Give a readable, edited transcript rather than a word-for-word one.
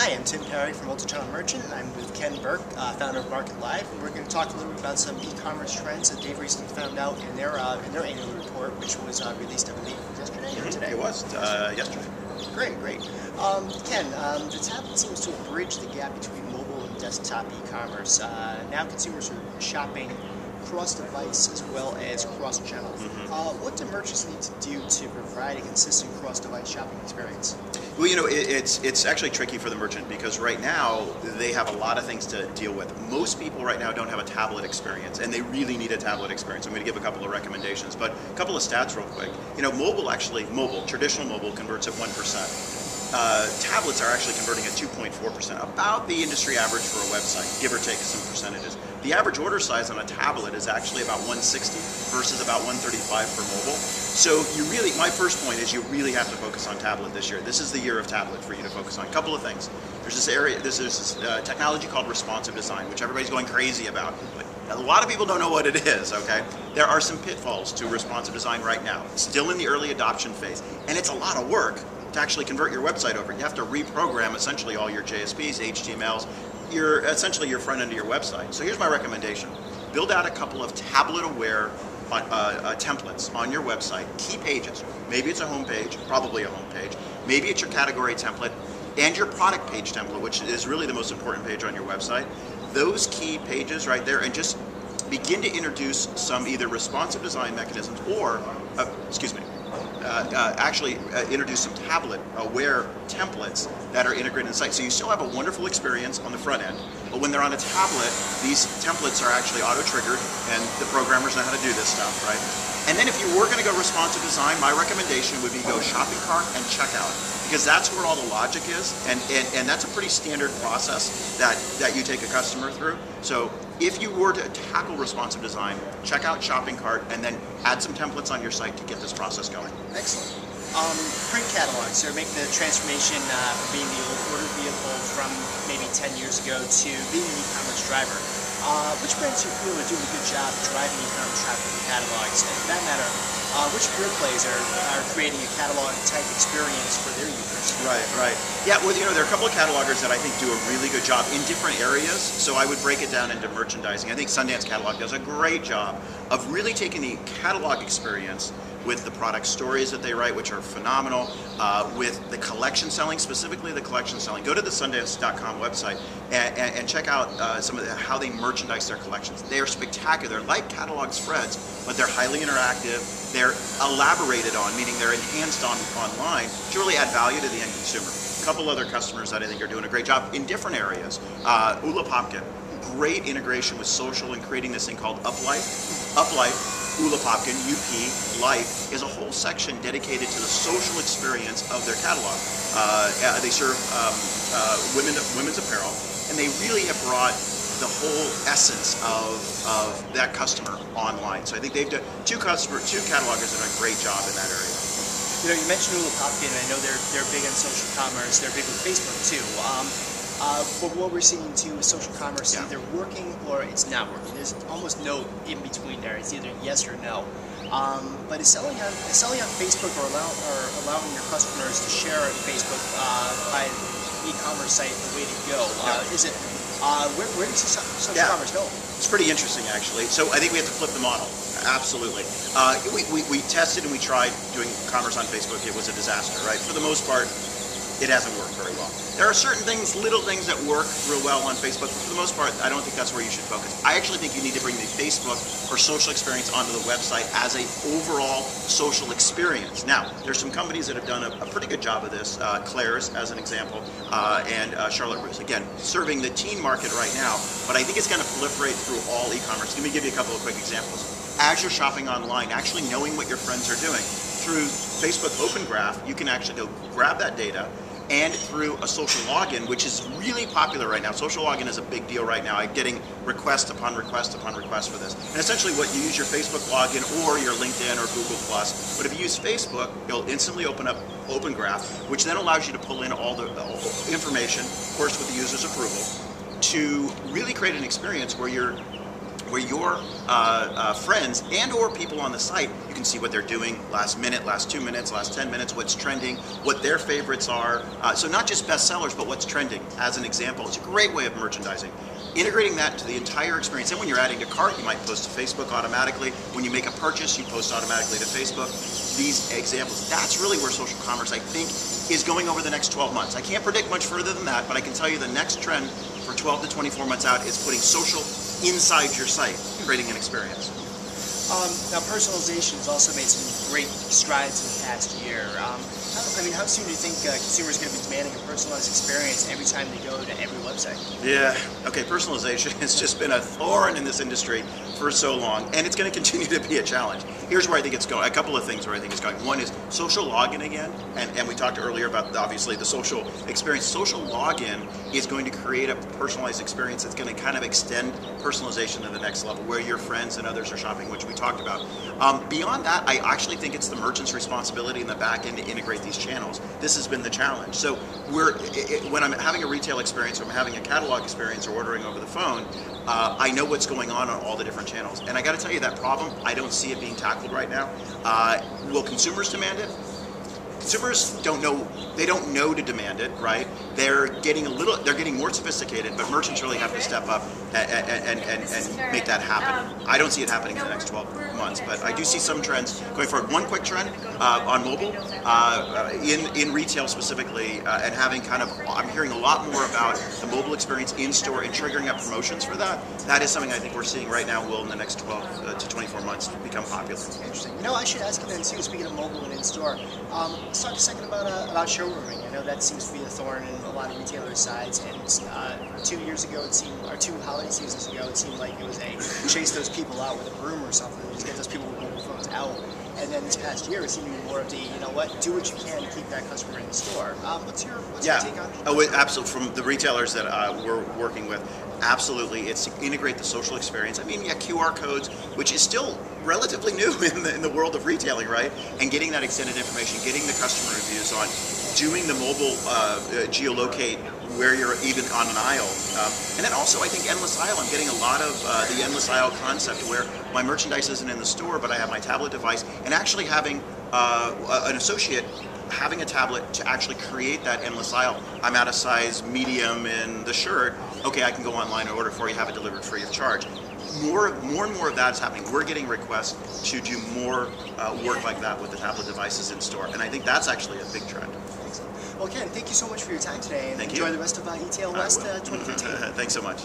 Hi, I'm Tim Parry from Multichannel Merchant. I'm with Ken Burke, founder of MarketLive, and we're going to talk a little bit about some e-commerce trends that they've recently found out in their annual report, which was released, I believe, yesterday or today. It was yesterday. Great. Ken, the tablet seems to have bridged the gap between mobile and desktop e-commerce. Now consumers are shopping cross-device as well as cross-channel. What do merchants need to do to provide a consistent cross-device shopping experience? Well, you know, it's actually tricky for the merchant because right now they have a lot of things to deal with. Most people right now don't have a tablet experience, and they really need a tablet experience. I'm going to give a couple of recommendations, but a couple of stats real quick. You know, traditional mobile converts at 1%. Tablets are actually converting at 2.4%, about the industry average for a website, give or take some percentages. The average order size on a tablet is actually about 160 versus about 135 for mobile. So my first point is you really have to focus on tablet this year. This is the year of tablet for you to focus on. A couple of things. There's this technology called responsive design, which everybody's going crazy about. But a lot of people don't know what it is, okay? There are some pitfalls to responsive design right now. It's still in the early adoption phase, and it's a lot of work to actually convert your website over. You have to reprogram essentially all your JSPs, HTMLs, essentially your front end of your website. So here's my recommendation. Build out a couple of tablet-aware templates on your website, key pages. Maybe it's a home page, probably a home page. Maybe it's your category template and your product page template, which is really the most important page on your website. Those key pages right there, and just begin to introduce some either responsive design mechanisms or, introduce some tablet-aware templates that are integrated in the site. So you still have a wonderful experience on the front end, but when they're on a tablet, these templates are actually auto-triggered, and the programmers know how to do this stuff, right? And then if you were going to go responsive design, my recommendation would be go shopping cart and checkout, because that's where all the logic is, and that's a pretty standard process that you take a customer through. So if you were to tackle responsive design, check out shopping cart and then add some templates on your site to get this process going. Excellent. Print catalogs, they're making the transformation from being the old order vehicle from maybe 10 years ago to being an e-commerce driver. Which brands do you feel are doing a good job driving e-commerce traffic to catalogs? And for that matter, which pure plays are creating a catalog type experience for their users? Right. Yeah, well, you know, there are a couple of catalogers that I think do a really good job in different areas. So I would break it down into merchandising. I think Sundance Catalog does a great job of really taking the catalog experience with the product stories that they write, which are phenomenal, with the collection selling, specifically the collection selling. Go to the Sundance.com website and check out some of how they merchandise their collections. They are spectacular. They're like catalog spreads, but they're highly interactive. They're elaborated on, meaning they're enhanced online to really add value to the end consumer. A couple other customers that I think are doing a great job in different areas. Ula Popkin, great integration with social and creating this thing called Uplife. Ula Popkin, UP, Life, is a whole section dedicated to the social experience of their catalog. They serve women's apparel, and they really have brought the whole essence of that customer online. So I think they've done two catalogers that have done a great job in that area. You know, you mentioned Ula Popkin, and I know they're big on social commerce. They're big with Facebook too. But what we're seeing too is social commerce is either working or it's not working. There's almost no in between there. It's either yes or no. But is selling on Facebook or allowing your customers to share on Facebook by e-commerce site the way to go? Is it where does social commerce go? It's pretty interesting, actually. So I think we have to flip the model. Absolutely. We tested and we tried doing commerce on Facebook. It was a disaster, right? For the most part, it hasn't worked very well. There are certain things, little things that work real well on Facebook, but for the most part, I don't think that's where you should focus. I actually think you need to bring the Facebook or social experience onto the website as an overall social experience. Now, there's some companies that have done a pretty good job of this, Claire's as an example, and Charlotte Russe. Again, serving the teen market right now, but I think it's going to proliferate through all e-commerce. Let me give you a couple of quick examples. As you're shopping online, actually knowing what your friends are doing, through Facebook Open Graph, you can actually go grab that data, and through a social login, which is really popular right now. Social login is a big deal right now. I'm getting request upon request upon request for this. And essentially what you use your Facebook login or your LinkedIn or Google+, but if you use Facebook, it'll instantly open up Open Graph, which then allows you to pull in all the information, of course with the user's approval, to really create an experience where your friends and or people on the site, you can can see what they're doing last minute, last 2 minutes, last 10 minutes, what's trending, what their favorites are. So not just best sellers, but what's trending as an example. It's a great way of merchandising. Integrating that into the entire experience. And when you're adding to cart, you might post to Facebook automatically. When you make a purchase, you post automatically to Facebook. These examples, that's really where social commerce, I think, is going over the next 12 months. I can't predict much further than that, but I can tell you the next trend for 12 to 24 months out is putting social inside your site, creating an experience. Now, personalization has also made some great strides in the past year. How soon do you think consumers are going to be demanding a personalized experience every time they go to every website? Yeah, okay, personalization has just been a thorn in this industry for so long, and it's going to continue to be a challenge. Here's where I think it's going. A couple of things where I think it's going. One is social login again, and we talked earlier about, obviously, the social experience. Social login is going to create a personalized experience that's going to kind of extend personalization to the next level, where your friends and others are shopping, which we talked about. Beyond that, I actually think it's the merchant's responsibility in the back end to integrate these channels. This has been the challenge. So when I'm having a retail experience, or I'm having a catalog experience, or ordering over the phone, I know what's going on all the different channels. And I got to tell you, that problem, I don't see it being tackled right now. Will consumers demand it? Consumers don't know. They don't know to demand it, right? They're getting more sophisticated, but merchants really have to step up and make that happen. I don't see it happening in the next 12 months, but I do see some trends going forward. One quick trend on mobile, in retail specifically, and having I'm hearing a lot more about the mobile experience in store and triggering up promotions for that. That is something I think we're seeing right now will in the next 12 to 24 months become popular. Interesting. I should ask you then too, speaking of mobile and in store, let's talk a second about showrooming. I know that seems to be a thorn in a lot of retailers' sides, and 2 years ago it seemed, or 2 holiday seasons ago, it seemed like it was a chase those people out with a broom or something, just get those people with mobile phones out. And then this past year, it seemed to be more of the, do what you can to keep that customer in the store. What's your take on it? Oh, absolutely. From the retailers that we're working with, absolutely. It's to integrate the social experience. QR codes, which is still relatively new in the world of retailing, right? And getting that extended information, getting the customer reviews on, doing the mobile geolocate where you're even on an aisle. And then also, I think endless aisle. I'm getting a lot of the endless aisle concept where my merchandise isn't in the store, but I have my tablet device, and actually having an associate having a tablet to actually create that endless aisle. I'm out of size medium in the shirt. Okay, I can go online and order for you, have it delivered free of charge. More and more of that is happening. We're getting requests to do more work like that with the tablet devices in store, and I think that's actually a big trend. Well, Ken, thank you so much for your time today, and Thank enjoy you. the rest of ETL West 2015. Thanks so much.